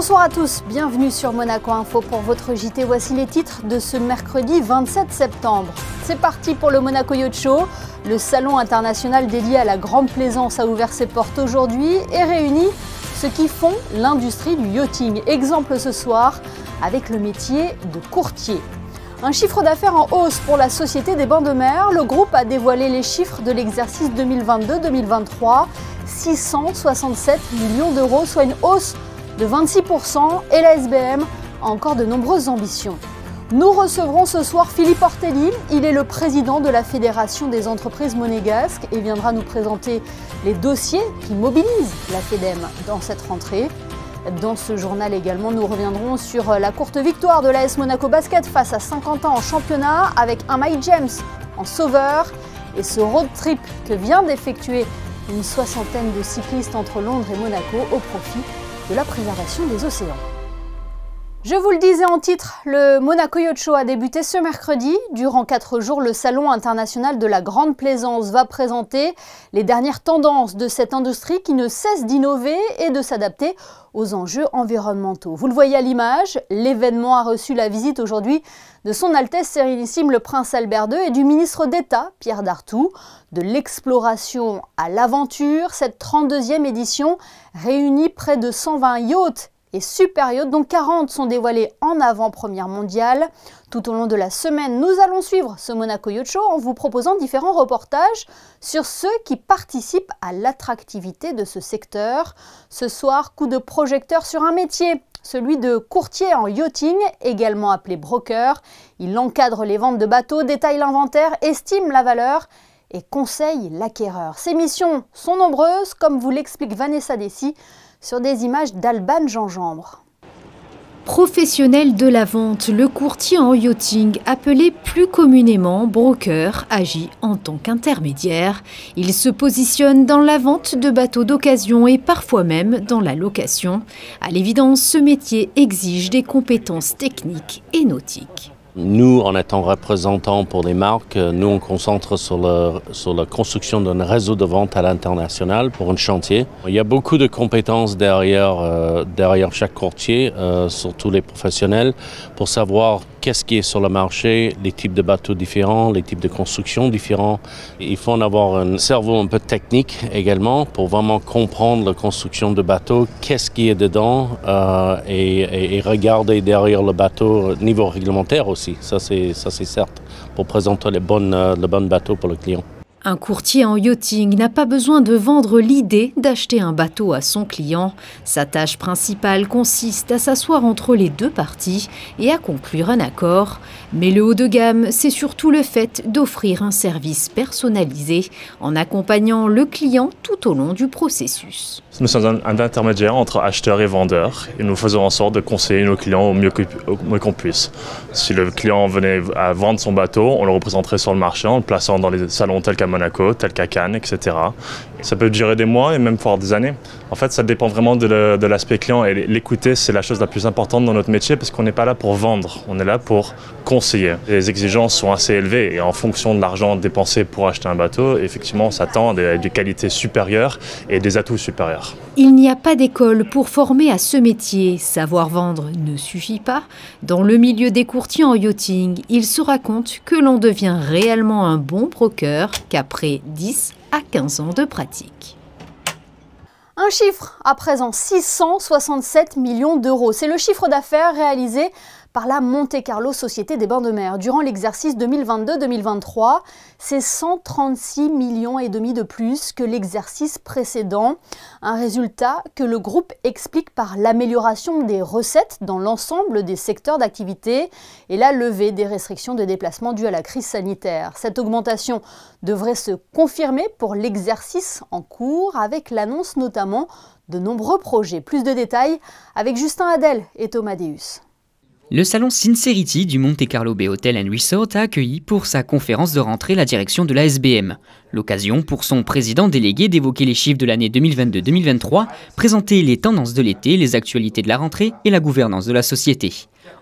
Bonsoir à tous, bienvenue sur Monaco Info pour votre JT. Voici les titres de ce mercredi 27 septembre. C'est parti pour le Monaco Yacht Show. Le salon international dédié à la grande plaisance a ouvert ses portes aujourd'hui et réunit ceux qui font l'industrie du yachting. Exemple ce soir avec le métier de courtier. Un chiffre d'affaires en hausse pour la Société des Bains de Mer. Le groupe a dévoilé les chiffres de l'exercice 2022-2023. 667 millions d'euros, soit une hausse de 26%, et la SBM a encore de nombreuses ambitions. Nous recevrons ce soir Philippe Ortelli, il est le président de la Fédération des entreprises monégasques et viendra nous présenter les dossiers qui mobilisent la FEDEM dans cette rentrée. Dans ce journal également, nous reviendrons sur la courte victoire de l'AS Monaco Basket face à Saint-Quentin en championnat avec un Mike James en sauveur et ce road trip que vient d'effectuer une soixantaine de cyclistes entre Londres et Monaco au profit de la préservation des océans. Je vous le disais en titre, le Monaco Yacht Show a débuté ce mercredi. Durant 4 jours, le Salon international de la grande plaisance va présenter les dernières tendances de cette industrie qui ne cesse d'innover et de s'adapter aux enjeux environnementaux. Vous le voyez à l'image, l'événement a reçu la visite aujourd'hui de son Altesse Sérénissime le Prince Albert II et du ministre d'État Pierre Dartout. De l'exploration à l'aventure, cette 32e édition réunit près de 120 yachts et super yachts, dont 40 sont dévoilés en avant-première mondiale. Tout au long de la semaine, nous allons suivre ce Monaco Yacht Show en vous proposant différents reportages sur ceux qui participent à l'attractivité de ce secteur. Ce soir, coup de projecteur sur un métier, celui de courtier en yachting, également appelé broker. Il encadre les ventes de bateaux, détaille l'inventaire, estime la valeur et conseille l'acquéreur. Ses missions sont nombreuses, comme vous l'explique Vanessa Dessy, sur des images d'Alban Gingembre. Professionnel de la vente, le courtier en yachting, appelé plus communément broker, agit en tant qu'intermédiaire. Il se positionne dans la vente de bateaux d'occasion et parfois même dans la location. À l'évidence, ce métier exige des compétences techniques et nautiques. Nous, en étant représentants pour les marques, nous on concentre sur la construction d'un réseau de vente à l'international pour un chantier. Il y a beaucoup de compétences derrière chaque courtier, surtout les professionnels, pour savoir qu'est-ce qui est sur le marché, les types de bateaux différents, les types de constructions différents. Il faut en avoir un cerveau un peu technique également pour vraiment comprendre la construction de bateaux, qu'est-ce qui est dedans et regarder derrière le bateau niveau réglementaire aussi. Ça c'est certes, pour présenter le bon bateau pour le client. Un courtier en yachting n'a pas besoin de vendre l'idée d'acheter un bateau à son client. Sa tâche principale consiste à s'asseoir entre les deux parties et à conclure un accord. Mais le haut de gamme, c'est surtout le fait d'offrir un service personnalisé en accompagnant le client tout au long du processus. Nous sommes un intermédiaire entre acheteurs et vendeurs et nous faisons en sorte de conseiller nos clients au mieux qu'on puisse. Si le client venait à vendre son bateau, on le représenterait sur le marché en le plaçant dans les salons tels qu'à Monaco, tel qu'à Cannes, etc. Ça peut durer des mois et même voire des années. En fait, ça dépend vraiment de l'aspect client et l'écouter, c'est la chose la plus importante dans notre métier parce qu'on n'est pas là pour vendre, on est là pour conseiller. Les exigences sont assez élevées et en fonction de l'argent dépensé pour acheter un bateau, effectivement, on s'attend à des qualités supérieures et des atouts supérieurs. Il n'y a pas d'école pour former à ce métier. Savoir vendre ne suffit pas. Dans le milieu des courtiers en yachting, il se raconte que l'on devient réellement un bon broker qu'après 10 à 15 ans de pratique. Un chiffre, à présent 667 millions d'euros. C'est le chiffre d'affaires réalisé par la Monte Carlo Société des Bains de Mer. Durant l'exercice 2022-2023, c'est 136 millions et demi de plus que l'exercice précédent. Un résultat que le groupe explique par l'amélioration des recettes dans l'ensemble des secteurs d'activité et la levée des restrictions de déplacement dues à la crise sanitaire. Cette augmentation devrait se confirmer pour l'exercice en cours avec l'annonce notamment de nombreux projets. Plus de détails avec Justin Adel et Thomas Deus. Le salon Sincerity du Monte Carlo Bay Hotel & Resort a accueilli pour sa conférence de rentrée la direction de la SBM. L'occasion pour son président délégué d'évoquer les chiffres de l'année 2022-2023, présenter les tendances de l'été, les actualités de la rentrée et la gouvernance de la société.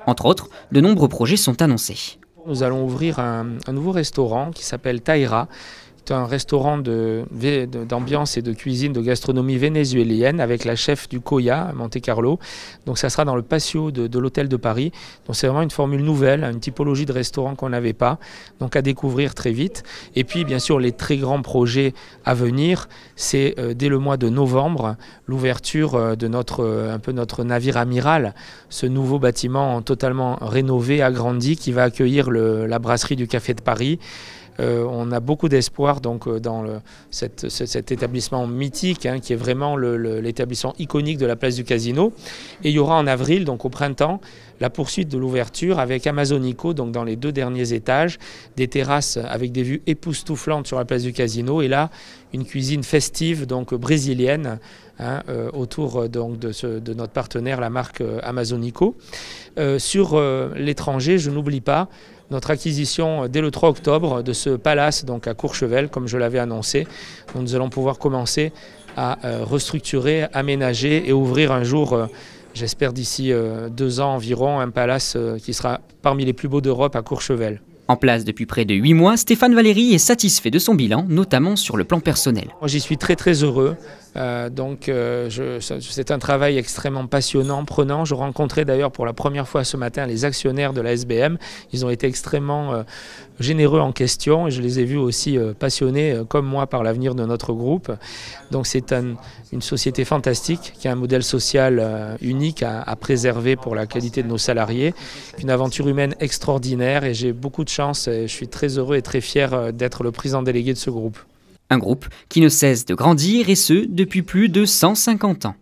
Entre autres, de nombreux projets sont annoncés. Nous allons ouvrir un nouveau restaurant qui s'appelle Taïra, C'est un restaurant d'ambiance et de cuisine de gastronomie vénézuélienne avec la chef du Coya à Monte Carlo. Donc ça sera dans le patio de l'hôtel de Paris. Donc c'est vraiment une formule nouvelle, une typologie de restaurant qu'on n'avait pas, donc à découvrir très vite. Et puis bien sûr les très grands projets à venir, c'est dès le mois de novembre l'ouverture de notre navire amiral, ce nouveau bâtiment totalement rénové, agrandi qui va accueillir la brasserie du Café de Paris. On a beaucoup d'espoir donc dans cet établissement mythique qui est vraiment l'établissement iconique de la place du Casino. Et il y aura en avril, donc au printemps, la poursuite de l'ouverture avec Amazonico, donc dans les 2 derniers étages, des terrasses avec des vues époustouflantes sur la place du Casino. Et là, une cuisine festive, donc brésilienne, autour donc, de notre partenaire, la marque Amazonico. Sur l'étranger, je n'oublie pas notre acquisition dès le 3 octobre de ce palace donc à Courchevel, comme je l'avais annoncé. Donc nous allons pouvoir commencer à restructurer, aménager et ouvrir un jour, j'espère d'ici 2 ans environ, un palace qui sera parmi les plus beaux d'Europe à Courchevel. En place depuis près de 8 mois, Stéphane Valéry est satisfait de son bilan, notamment sur le plan personnel. Moi, j'y suis très très heureux. C'est un travail extrêmement passionnant, prenant. Je rencontrais d'ailleurs pour la première fois ce matin les actionnaires de la SBM. Ils ont été extrêmement généreux en question et je les ai vus aussi passionnés comme moi par l'avenir de notre groupe. Donc c'est une société fantastique qui a un modèle social unique à préserver pour la qualité de nos salariés. Une aventure humaine extraordinaire et j'ai beaucoup de chance et je suis très heureux et très fier d'être le président délégué de ce groupe. Un groupe qui ne cesse de grandir et ce, depuis plus de 150 ans.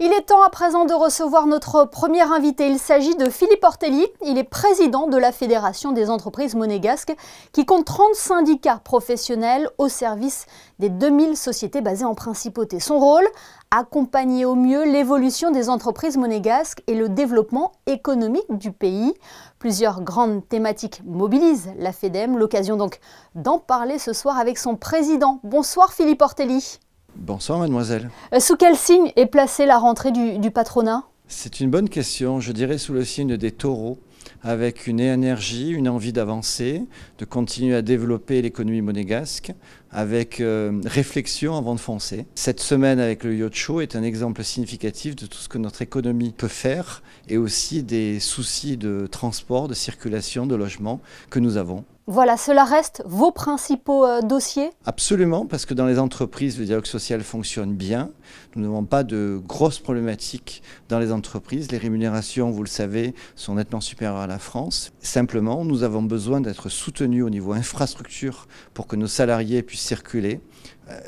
Il est temps à présent de recevoir notre premier invité. Il s'agit de Philippe Ortelli. Il est président de la Fédération des entreprises monégasques qui compte 30 syndicats professionnels au service des 2000 sociétés basées en principauté. Son rôle, accompagner au mieux l'évolution des entreprises monégasques et le développement économique du pays. Plusieurs grandes thématiques mobilisent la FEDEM. L'occasion donc d'en parler ce soir avec son président. Bonsoir Philippe Ortelli. Bonsoir mademoiselle. Sous quel signe est placée la rentrée du patronat? C'est une bonne question, je dirais sous le signe des taureaux, avec une énergie, une envie d'avancer, de continuer à développer l'économie monégasque, avec réflexion avant de foncer. Cette semaine avec le Yacht Show est un exemple significatif de tout ce que notre économie peut faire et aussi des soucis de transport, de circulation, de logement que nous avons. Voilà, cela reste vos principaux dossiers? Absolument, parce que dans les entreprises, le dialogue social fonctionne bien. Nous n'avons pas de grosses problématiques dans les entreprises. Les rémunérations, vous le savez, sont nettement supérieures à la France. Simplement, nous avons besoin d'être soutenus au niveau infrastructure pour que nos salariés puissent circuler.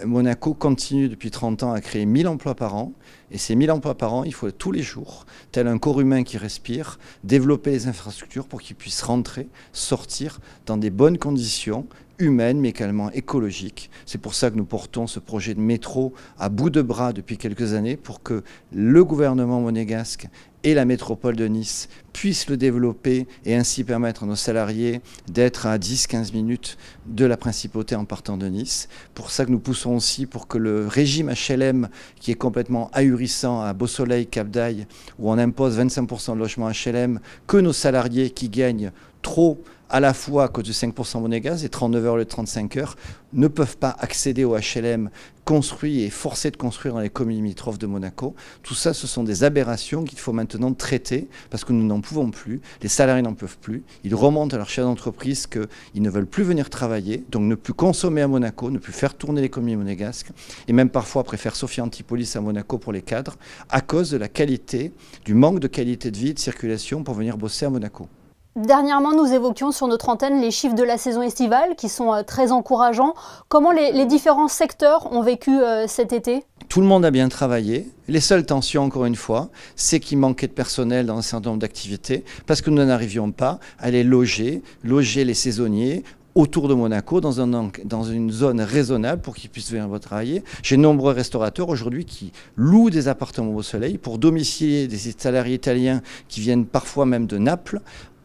Monaco continue depuis 30 ans à créer 1000 emplois par an. Et ces 1000 emplois par an, il faut tous les jours, tel un corps humain qui respire, développer les infrastructures pour qu'ils puissent rentrer, sortir dans des bonnes conditions humaines, mais également écologiques. C'est pour ça que nous portons ce projet de métro à bout de bras depuis quelques années pour que le gouvernement monégasque et la métropole de Nice puissent le développer et ainsi permettre à nos salariés d'être à 10-15 minutes de la principauté en partant de Nice. Pour ça que nous poussons aussi pour que le régime HLM, qui est complètement ahurissant à Beau-Soleil, Cap-d'Aille, où on impose 25% de logements HLM, que nos salariés qui gagnent trop à la fois à cause de 5% monégasque et 39 heures au lieu de 35 heures, ne peuvent pas accéder au HLM construit et forcés de construire dans les communes limitrophes de Monaco. Tout ça, ce sont des aberrations qu'il faut maintenant traiter parce que nous n'en pouvons plus, les salariés n'en peuvent plus. Ils remontent à leur chef d'entreprise qu'ils ne veulent plus venir travailler, donc ne plus consommer à Monaco, ne plus faire tourner l'économie monégasque et même parfois préfèrent Sophia Antipolis à Monaco pour les cadres à cause de la qualité, du manque de qualité de vie et de circulation pour venir bosser à Monaco. Dernièrement, nous évoquions sur notre antenne les chiffres de la saison estivale qui sont très encourageants. Comment les différents secteurs ont vécu cet été ? Tout le monde a bien travaillé. Les seules tensions, encore une fois, c'est qu'il manquait de personnel dans un certain nombre d'activités parce que nous n'arrivions pas à les loger les saisonniers autour de Monaco, dans une zone raisonnable pour qu'ils puissent venir travailler. J'ai de nombreux restaurateurs aujourd'hui qui louent des appartements au soleil pour domicilier des salariés italiens qui viennent parfois même de Naples,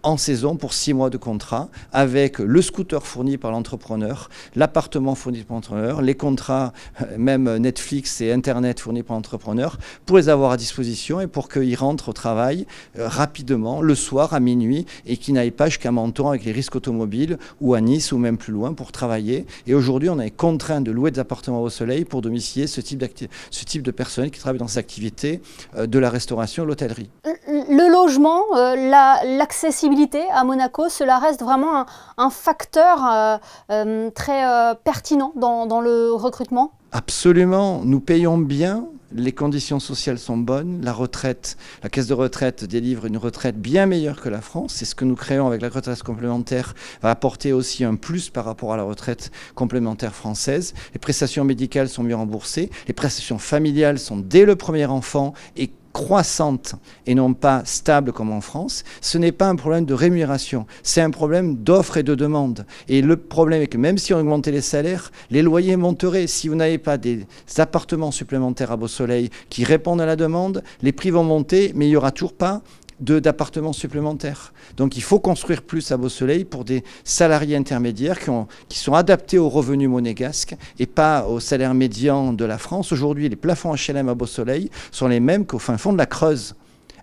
en saison pour 6 mois de contrat, avec le scooter fourni par l'entrepreneur, l'appartement fourni par l'entrepreneur, les contrats, même Netflix et Internet fournis par l'entrepreneur, pour les avoir à disposition et pour qu'ils rentrent au travail rapidement, le soir à minuit, et qu'ils n'aillent pas jusqu'à Menton avec les risques automobiles, ou à Nice, ou même plus loin, pour travailler. Et aujourd'hui, on est contraint de louer des appartements au soleil pour domicilier ce type de personnel qui travaillent dans ces activités de la restauration et l'hôtellerie. Le logement, l'accessibilité à Monaco, cela reste vraiment un facteur très pertinent dans le recrutement? Absolument, nous payons bien, les conditions sociales sont bonnes, la retraite, la caisse de retraite délivre une retraite bien meilleure que la France. C'est ce que nous créons avec la retraite complémentaire, va apporter aussi un plus par rapport à la retraite complémentaire française. Les prestations médicales sont mieux remboursées, les prestations familiales sont dès le premier enfant et croissante et non pas stable comme en France. Ce n'est pas un problème de rémunération, c'est un problème d'offre et de demande. Et le problème est que même si on augmentait les salaires, les loyers monteraient. Si vous n'avez pas des appartements supplémentaires à Beau Soleil qui répondent à la demande, les prix vont monter, mais il n'y aura toujours pas d'appartements supplémentaires. Donc il faut construire plus à Beau Soleil pour des salariés intermédiaires qui sont adaptés aux revenus monégasques et pas au salaire médian de la France. Aujourd'hui, les plafonds HLM à Beau Soleil sont les mêmes qu'au fin fond de la Creuse.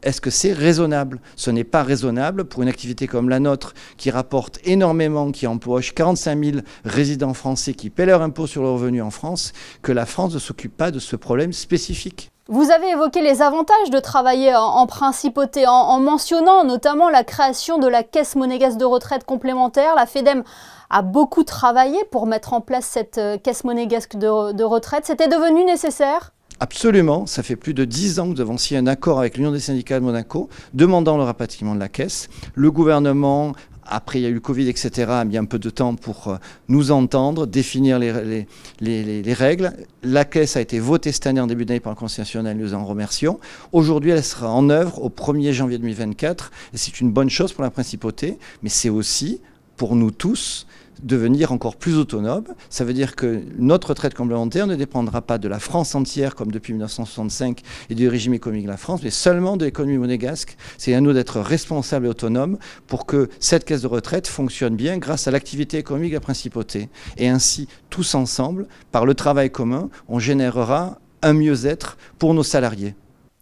Est-ce que c'est raisonnable? Ce n'est pas raisonnable pour une activité comme la nôtre qui rapporte énormément, qui emploie 45 000 résidents français qui paient leur impôt sur le revenu en France, que la France ne s'occupe pas de ce problème spécifique. Vous avez évoqué les avantages de travailler en principauté, en mentionnant notamment la création de la Caisse monégasque de retraite complémentaire. La FEDEM a beaucoup travaillé pour mettre en place cette Caisse monégasque de retraite. C'était devenu nécessaire ? Absolument, ça fait plus de 10 ans que nous avons signé un accord avec l'Union des syndicats de Monaco demandant le rapatriement de la Caisse. Le gouvernement, après il y a eu le Covid, etc., a mis un peu de temps pour nous entendre, définir les règles. La Caisse a été votée cette année en début d'année par le Conseil national, nous en remercions. Aujourd'hui, elle sera en œuvre au 1er janvier 2024 et c'est une bonne chose pour la principauté, mais c'est aussi pour nous tous devenir encore plus autonome. Ça veut dire que notre retraite complémentaire ne dépendra pas de la France entière comme depuis 1965 et du régime économique de la France, mais seulement de l'économie monégasque. C'est à nous d'être responsables et autonomes pour que cette caisse de retraite fonctionne bien grâce à l'activité économique de la principauté. Et ainsi, tous ensemble, par le travail commun, on générera un mieux-être pour nos salariés.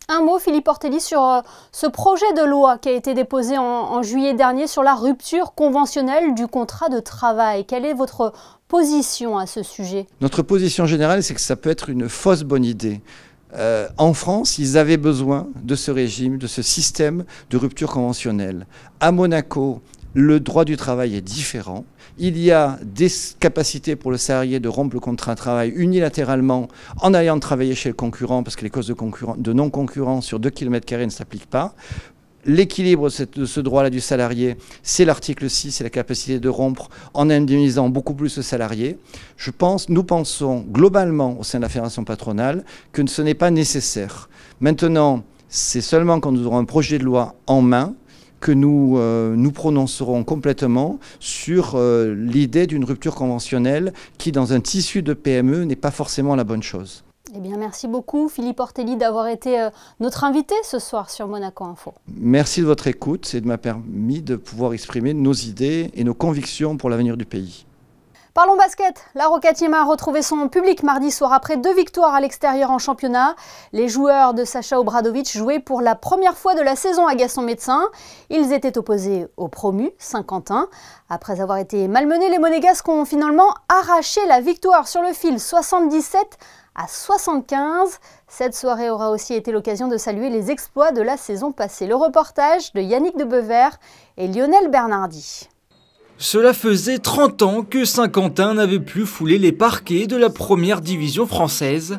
Un mot, Philippe Ortelli, sur ce projet de loi qui a été déposé en juillet dernier sur la rupture conventionnelle du contrat de travail. Quelle est votre position à ce sujet? Notre position générale, c'est que ça peut être une fausse bonne idée. En France, ils avaient besoin de ce régime, de ce système de rupture conventionnelle. À Monaco, le droit du travail est différent. Il y a des capacités pour le salarié de rompre le contrat de travail unilatéralement en allant travailler chez le concurrent parce que les causes de non-concurrence sur 2 km² ne s'appliquent pas. L'équilibre de ce droit-là du salarié, c'est l'article 6, c'est la capacité de rompre en indemnisant beaucoup plus le salarié. Nous pensons globalement au sein de la fédération patronale que ce n'est pas nécessaire. Maintenant, c'est seulement quand nous aurons un projet de loi en main que nous nous prononcerons complètement sur l'idée d'une rupture conventionnelle qui, dans un tissu de PME, n'est pas forcément la bonne chose. Eh bien, merci beaucoup, Philippe Ortelli, d'avoir été notre invité ce soir sur Monaco Info. Merci de votre écoute et de m'avoir permis de pouvoir exprimer nos idées et nos convictions pour l'avenir du pays. Parlons basket. La Rocatiem a retrouvé son public mardi soir après 2 victoires à l'extérieur en championnat. Les joueurs de Sacha Obradovic jouaient pour la première fois de la saison à Gaston-Médecin. Ils étaient opposés au promu, Saint-Quentin. Après avoir été malmenés, les Monégasques ont finalement arraché la victoire sur le fil 77-75. Cette soirée aura aussi été l'occasion de saluer les exploits de la saison passée. Le reportage de Yannick de Bever et Lionel Bernardi. Cela faisait 30 ans que Saint-Quentin n'avait plus foulé les parquets de la première division française.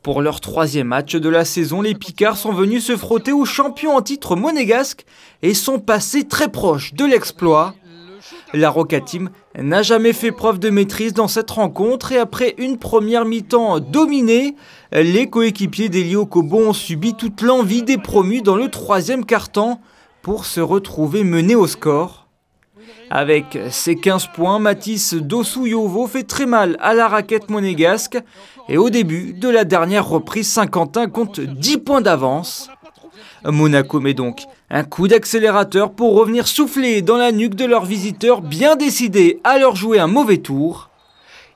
Pour leur 3e match de la saison, les Picards sont venus se frotter aux champions en titre monégasque et sont passés très proches de l'exploit. La Rocatiem n'a jamais fait preuve de maîtrise dans cette rencontre et après une première mi-temps dominée, les coéquipiers d'Elio Kobo ont subi toute l'envie des promus dans le 3e quart-temps pour se retrouver menés au score. Avec ses 15 points, Mathis Dossou-Yovo fait très mal à la raquette monégasque et au début de la dernière reprise, Saint-Quentin compte 10 points d'avance. Monaco met donc un coup d'accélérateur pour revenir souffler dans la nuque de leurs visiteurs bien décidés à leur jouer un mauvais tour.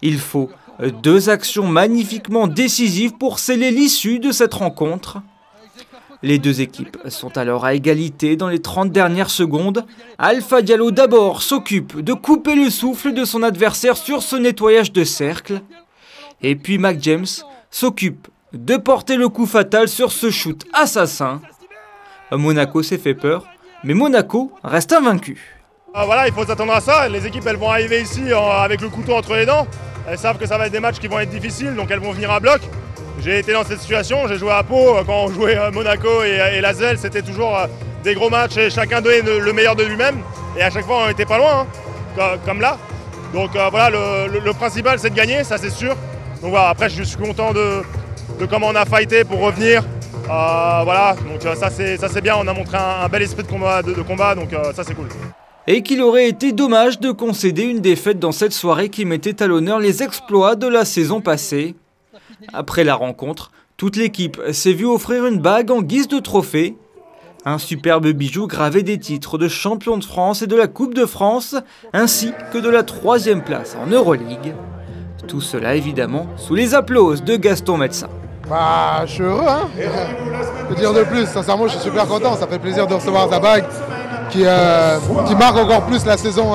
Il faut 2 actions magnifiquement décisives pour sceller l'issue de cette rencontre. Les 2 équipes sont alors à égalité dans les 30 dernières secondes. Alpha Diallo d'abord s'occupe de couper le souffle de son adversaire sur ce nettoyage de cercle. Et puis Mac James s'occupe de porter le coup fatal sur ce shoot assassin. Monaco s'est fait peur, mais Monaco reste invaincu. Voilà, il faut s'attendre à ça. Les équipes elles vont arriver ici avec le couteau entre les dents. Elles savent que ça va être des matchs qui vont être difficiles, donc elles vont venir à bloc. J'ai été dans cette situation, j'ai joué à Pau quand on jouait Monaco et Lasvel, c'était toujours des gros matchs et chacun donnait le meilleur de lui-même. Et à chaque fois on n'était pas loin, hein, comme là. Donc voilà, le principal c'est de gagner, ça c'est sûr. Donc voilà, après je suis content de comment on a fighté pour revenir. Voilà, donc ça c'est bien, on a montré un bel esprit de combat, donc ça c'est cool. Et qu'il aurait été dommage de concéder une défaite dans cette soirée qui mettait à l'honneur les exploits de la saison passée. Après la rencontre, toute l'équipe s'est vue offrir une bague en guise de trophée. Un superbe bijou gravé des titres de champion de France et de la Coupe de France, ainsi que de la 3e place en Euroleague. Tout cela évidemment sous les applaudissements de Gaston Médecin. Je suis heureux, hein. Que dire de plus? Sincèrement, je suis super content. Ça fait plaisir de recevoir ta bague qui marque encore plus la saison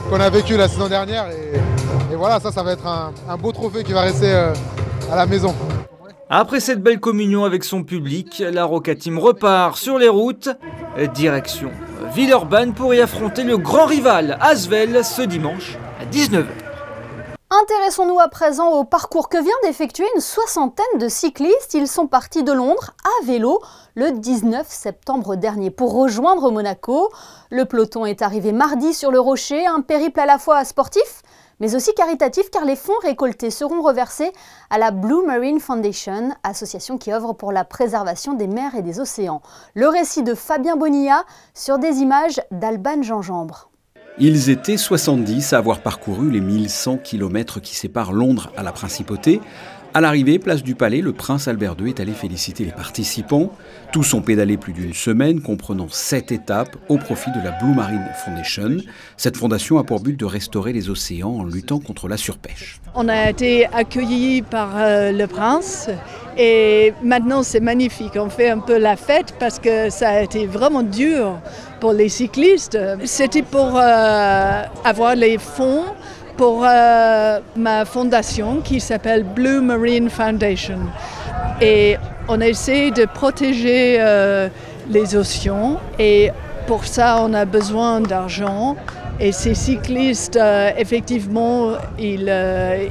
qu'on a vécue la saison dernière. Et voilà, ça va être un beau trophée qui va rester à la maison. Après cette belle communion avec son public, la Roca Team repart sur les routes. Direction Villeurbanne pour y affronter le grand rival Asvel ce dimanche à 19h. Intéressons-nous à présent au parcours que vient d'effectuer une 60aine de cyclistes. Ils sont partis de Londres à vélo le 19 septembre dernier pour rejoindre Monaco. Le peloton est arrivé mardi sur le Rocher, un périple à la fois sportif mais aussi caritatif car les fonds récoltés seront reversés à la Blue Marine Foundation, association qui œuvre pour la préservation des mers et des océans. Le récit de Fabien Bonilla sur des images d'Alban Gingembre. Ils étaient 70 à avoir parcouru les 1100 km qui séparent Londres à la Principauté. À l'arrivée, place du Palais, le prince Albert II est allé féliciter les participants. Tous ont pédalé plus d'une semaine, comprenant 7 étapes, au profit de la Blue Marine Foundation. Cette fondation a pour but de restaurer les océans en luttant contre la surpêche. On a été accueillis par le prince et maintenant c'est magnifique. On fait un peu la fête parce que ça a été vraiment dur pour les cyclistes. C'était pour avoir les fonds pour ma fondation qui s'appelle Blue Marine Foundation. Et on essaie de protéger les océans et pour ça on a besoin d'argent. Et ces cyclistes, effectivement, ils lèvent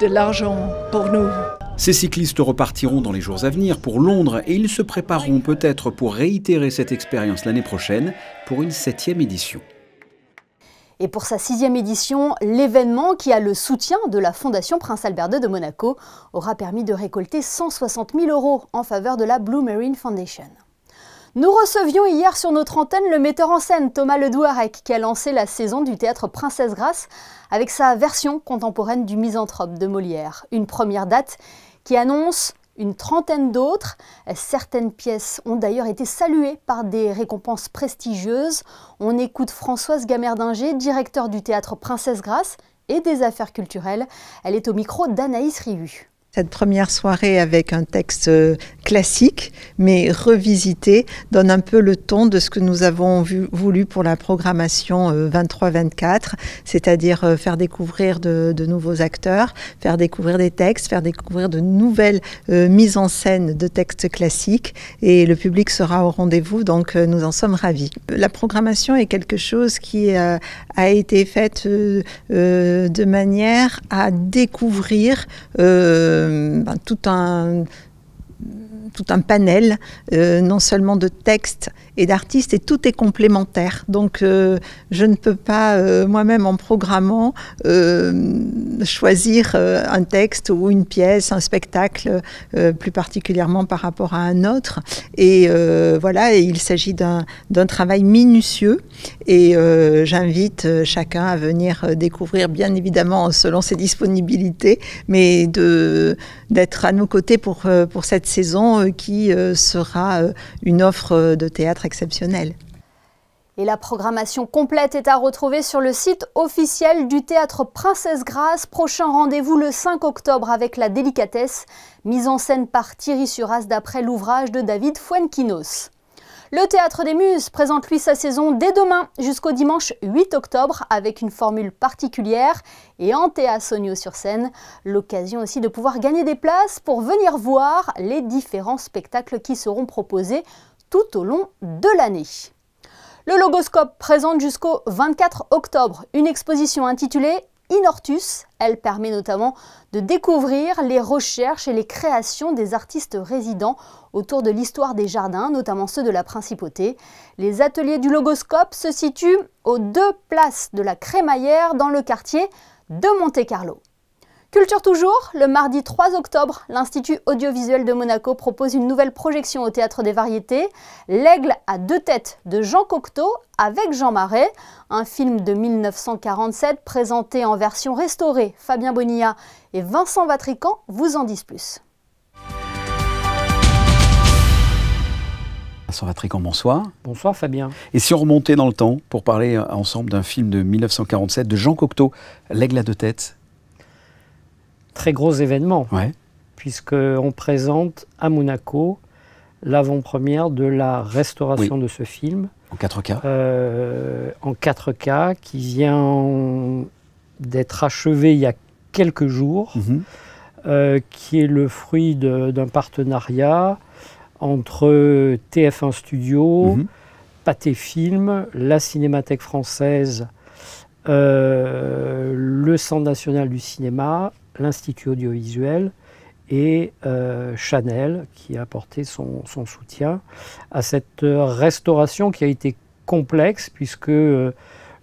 de l'argent pour nous. Ces cyclistes repartiront dans les jours à venir pour Londres et ils se prépareront peut-être pour réitérer cette expérience l'année prochaine pour une 7e édition. Et pour sa 6e édition, l'événement, qui a le soutien de la Fondation Prince Albert II de Monaco, aura permis de récolter 160 000 € en faveur de la Blue Marine Foundation. Nous recevions hier sur notre antenne le metteur en scène Thomas Ledouarec qui a lancé la saison du théâtre Princesse Grace avec sa version contemporaine du Misanthrope de Molière. Une première date qui annonce une 30aine d'autres. Certaines pièces ont d'ailleurs été saluées par des récompenses prestigieuses. On écoute Françoise Gamerdinger, directeur du théâtre Princesse Grace et des affaires culturelles. Elle est au micro d'Anaïs Rihu. Cette première soirée avec un texte classique, mais revisité, donne un peu le ton de ce que nous avons voulu pour la programmation 23-24, c'est-à-dire faire découvrir de nouveaux acteurs, faire découvrir des textes, faire découvrir de nouvelles mises en scène de textes classiques, et le public sera au rendez-vous, donc nous en sommes ravis. La programmation est quelque chose qui a été faite de manière à découvrir tout un panel, non seulement de textes et d'artistes, et tout est complémentaire. Donc je ne peux pas, moi-même en programmant, choisir un texte ou une pièce, un spectacle, plus particulièrement par rapport à un autre. Et voilà, et il s'agit d'un travail minutieux, et j'invite chacun à venir découvrir, bien évidemment selon ses disponibilités, mais d'être à nos côtés pour cette cette saison qui sera une offre de théâtre exceptionnelle. Et la programmation complète est à retrouver sur le site officiel du Théâtre Princesse Grace. Prochain rendez-vous le 5 octobre avec La Délicatesse, mise en scène par Thierry Suras d'après l'ouvrage de David Fuenquinos. Le Théâtre des Muses présente lui sa saison dès demain jusqu'au dimanche 8 octobre avec une formule particulière et Antea Sonio sur scène. L'occasion aussi de pouvoir gagner des places pour venir voir les différents spectacles qui seront proposés tout au long de l'année. Le Logoscope présente jusqu'au 24 octobre une exposition intitulée Inortus. Elle permet notamment de découvrir les recherches et les créations des artistes résidents autour de l'histoire des jardins, notamment ceux de la Principauté. Les ateliers du Logoscope se situent aux 2 places de la Crémaillère dans le quartier de Monte-Carlo. Culture toujours, le mardi 3 octobre, l'Institut audiovisuel de Monaco propose une nouvelle projection au Théâtre des Variétés, L'Aigle à 2 têtes de Jean Cocteau avec Jean Marais, un film de 1947 présenté en version restaurée. Fabien Bonilla et Vincent Vatrican vous en disent plus. Vincent Vatrican, bonsoir. Bonsoir Fabien. Et si on remontait dans le temps pour parler ensemble d'un film de 1947 de Jean Cocteau, L'Aigle à 2 têtes? Très gros événement, ouais. Puisqu'on présente à Monaco l'avant-première de la restauration de ce film. En 4K. En 4K, qui vient d'être achevé il y a quelques jours, qui est le fruit d'un partenariat entre TF1 Studio, Pathé Film, la Cinémathèque française, le Centre national du cinéma, l'Institut audiovisuel et Chanel qui a apporté son soutien à cette restauration qui a été complexe puisque le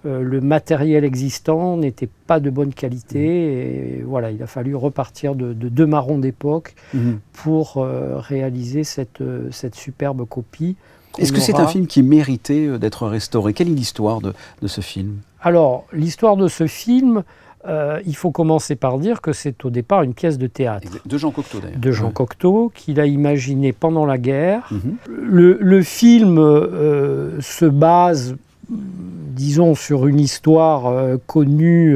matériel existant n'était pas de bonne qualité et voilà, il a fallu repartir de 2 marrons d'époque pour réaliser cette superbe copie. Est-ce que c'est un film qui méritait d'être restauré? Quelle est l'histoire de ce film? Alors, l'histoire de ce film, il faut commencer par dire que c'est au départ une pièce de théâtre. De Jean Cocteau d'ailleurs. De Jean Cocteau, qu'il a imaginé pendant la guerre. Le film se base, disons, sur une histoire connue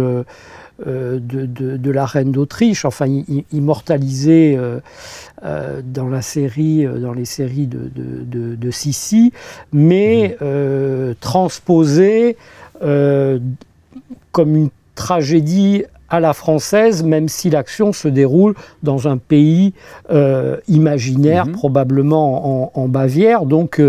de la reine d'Autriche, enfin immortalisée dans les séries de Sissi, mais transposée comme une tragédie à la française, même si l'action se déroule dans un pays imaginaire, probablement en Bavière. Donc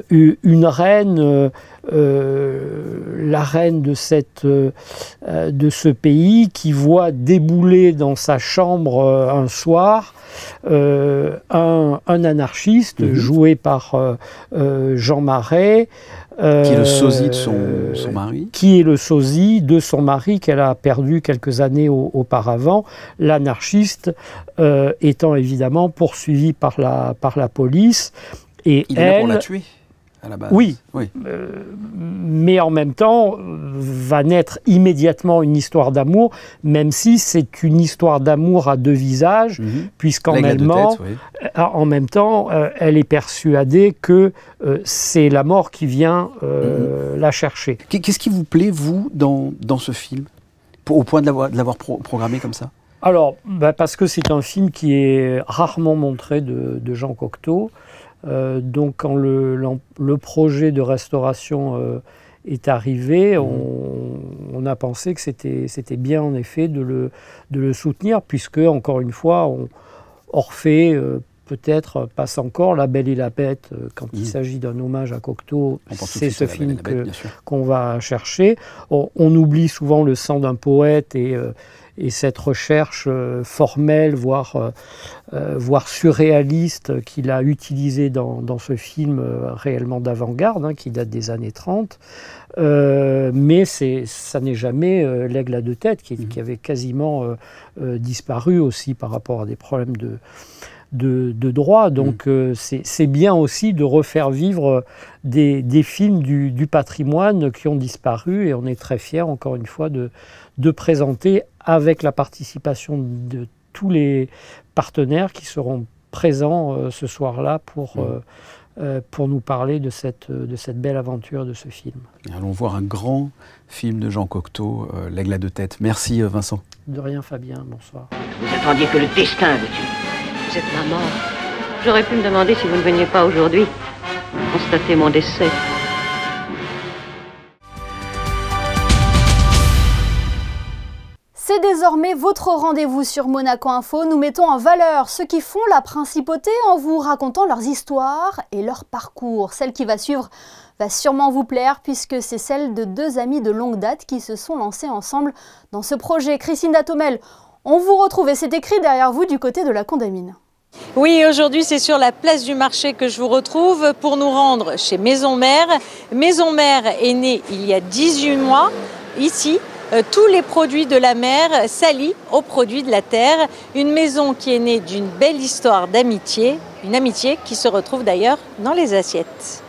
une reine, la reine de ce pays, qui voit débouler dans sa chambre un soir un anarchiste joué par Jean Marais, qui est le sosie de son mari. Qui est le sosie de son mari qu'elle a perdu quelques années auparavant. L'anarchiste étant évidemment poursuivi par la police. Et il est là pour la tuer à la base. Oui. Mais en même temps, va naître immédiatement une histoire d'amour, même si c'est une histoire d'amour à 2 visages, puisqu'en même temps, elle est persuadée que c'est la mort qui vient la chercher. Qu'est-ce qui vous plaît, vous, dans ce film, au point de l'avoir programmé comme ça? Alors, parce que c'est un film qui est rarement montré de Jean Cocteau. Donc quand le projet de restauration est arrivé, on a pensé que c'était bien en effet de le soutenir, puisque encore une fois, Orphée peut-être passe encore, La Belle et la Bête, quand il s'agit d'un hommage à Cocteau, c'est ce film qu'on va chercher. On oublie souvent Le sang d'un poète et cette recherche formelle, voire surréaliste qu'il a utilisée dans ce film réellement d'avant-garde, qui date des années 30. Mais ça n'est jamais L'Aigle à 2 têtes, qui avait quasiment disparu aussi par rapport à des problèmes de droit. Donc c'est bien aussi de refaire vivre des films du patrimoine qui ont disparu, et on est très fiers, encore une fois, de présenter avec la participation de tous les partenaires qui seront présent ce soir-là pour nous parler de cette belle aventure de ce film. Et allons voir un grand film de Jean Cocteau, L'Aigle à deux têtes. Merci Vincent. De rien Fabien, bonsoir. Vous attendiez que le destin vous tue. Vous êtes ma mort. J'aurais pu me demander si vous ne veniez pas aujourd'hui constater mon décès. C'est désormais votre rendez-vous sur Monaco Info. Nous mettons en valeur ceux qui font la principauté en vous racontant leurs histoires et leur parcours. Celle qui va suivre va sûrement vous plaire puisque c'est celle de deux amis de longue date qui se sont lancés ensemble dans ce projet. Christine Datomel, on vous retrouve et c'est écrit derrière vous du côté de la Condamine. Oui, aujourd'hui c'est sur la place du marché que je vous retrouve pour nous rendre chez Maison Mère. Maison Mère est née il y a 18 mois ici. Tous les produits de la mer s'allient aux produits de la terre. Une maison qui est née d'une belle histoire d'amitié, une amitié qui se retrouve d'ailleurs dans les assiettes.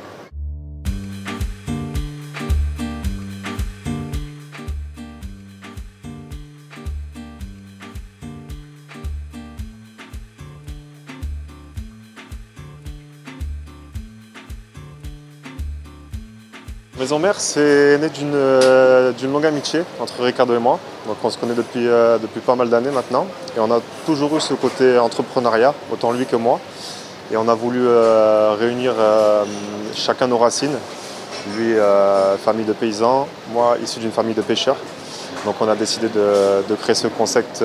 Maison Mère, c'est né d'une longue amitié entre Ricardo et moi. Donc on se connaît depuis pas mal d'années maintenant. Et on a toujours eu ce côté entrepreneuriat, autant lui que moi. Et on a voulu réunir chacun nos racines. Lui, famille de paysans, moi, issu d'une famille de pêcheurs. Donc on a décidé de créer ce concept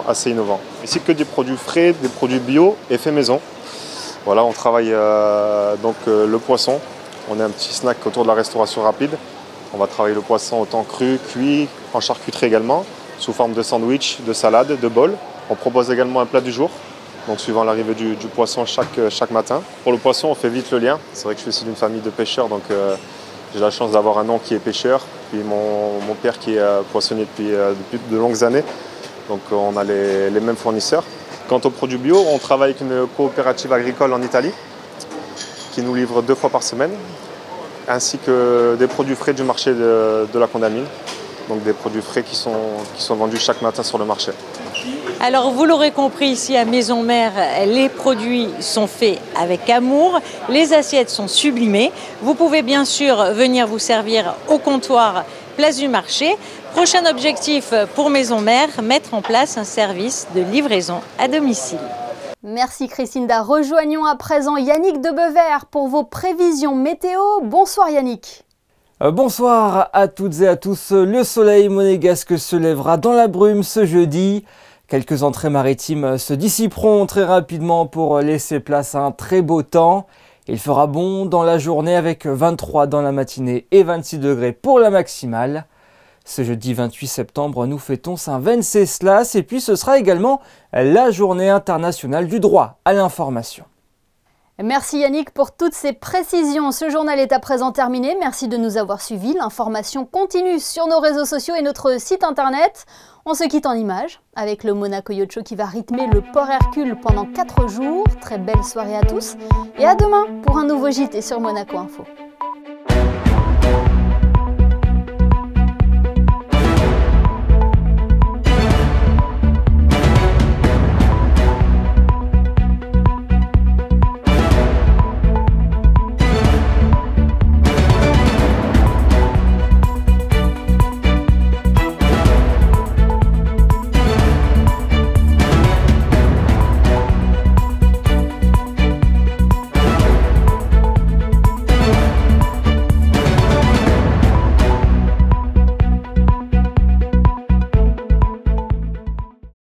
assez innovant. Ici, que des produits frais, des produits bio et faits maison. Voilà, on travaille le poisson. On a un petit snack autour de la restauration rapide. On va travailler le poisson autant cru, cuit, en charcuterie également, sous forme de sandwich, de salade, de bol. On propose également un plat du jour, donc suivant l'arrivée du poisson chaque matin. Pour le poisson, on fait vite le lien. C'est vrai que je suis issu d'une famille de pêcheurs, donc j'ai la chance d'avoir un oncle qui est pêcheur, puis mon père qui est poissonnier depuis de longues années. Donc on a les mêmes fournisseurs. Quant aux produits bio, on travaille avec une coopérative agricole en Italie, qui nous livre 2 fois par semaine, ainsi que des produits frais du marché de la Condamine, donc des produits frais qui sont vendus chaque matin sur le marché. Alors vous l'aurez compris, ici à Maison Mère, les produits sont faits avec amour, les assiettes sont sublimées. Vous pouvez bien sûr venir vous servir au comptoir place du marché. Prochain objectif pour Maison Mère, mettre en place un service de livraison à domicile. Merci Christinda. Rejoignons à présent Yannick de Beuvert pour vos prévisions météo. Bonsoir Yannick. Bonsoir à toutes et à tous. Le soleil monégasque se lèvera dans la brume ce jeudi. Quelques entrées maritimes se dissiperont très rapidement pour laisser place à un très beau temps. Il fera bon dans la journée avec 23 dans la matinée et 26 degrés pour la maximale. Ce jeudi 28 septembre, nous fêtons Saint-Wenceslas et puis ce sera également la journée internationale du droit à l'information. Merci Yannick pour toutes ces précisions. Ce journal est à présent terminé. Merci de nous avoir suivis. L'information continue sur nos réseaux sociaux et notre site internet. On se quitte en images avec le Monaco Yacht Show qui va rythmer le Port Hercule pendant 4 jours. Très belle soirée à tous et à demain pour un nouveau JT sur Monaco Info.